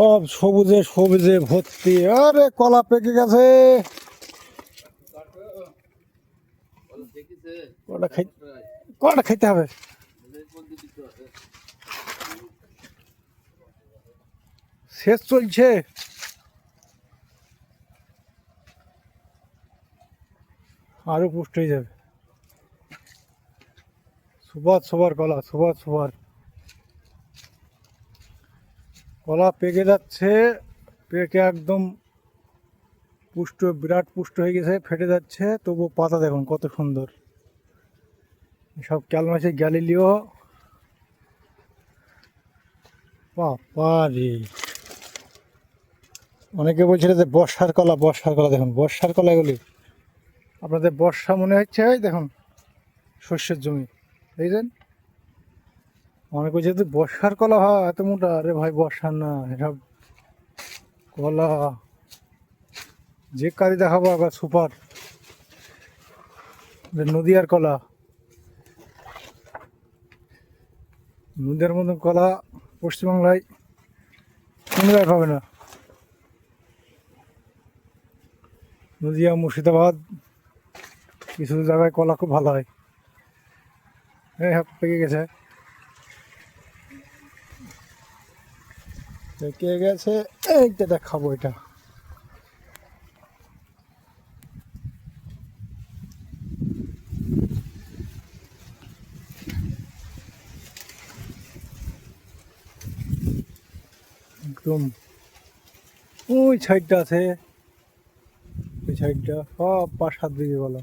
সব সবুজে সবুজে ভর্তি। আরে কলা পেকে গেছে। কলাটা খাইতে হবে। শেষ চলছে। আরো পুষ্ট হয়ে যাবে। সুপার সুপার কলা, সুপার সুপার কলা পেকে যাচ্ছে। পেকে একদম পুষ্ট, বিরাট পুষ্ট হয়ে গেছে, ফেটে যাচ্ছে। তবু পাতা দেখুন কত সুন্দর। সব ক্যালমাসে গ্যালিলিও। বাবারে, অনেকে বলছিল যে বর্ষার কলা, বর্ষার কলা। দেখুন বর্ষার কলা এগুলি। আপনাদের বর্ষা মনে হচ্ছে? এই দেখুন শস্যের জমি, দেখছেন? অনেকে বলছে যে বর্ষার কলা হয় এত মোটা। আরে ভাই বর্ষার না, এসব কলা যে কাজে দেখাবো আবার সুপার। নদীয়ার কলা, নদীর মতন কলা পশ্চিমবাংলায় কোনো জায়গায় পাবে না। নদিয়া, মুর্শিদাবাদ কিছু জায়গায় কলা খুব ভালো হয়। এই পেকে গেছে, পেকে গেছে। এইটা দেখাবো, এটা একদম ওই সাইডটা আছে, ওই সাইডটা সব 5-7 বিঘে কলা।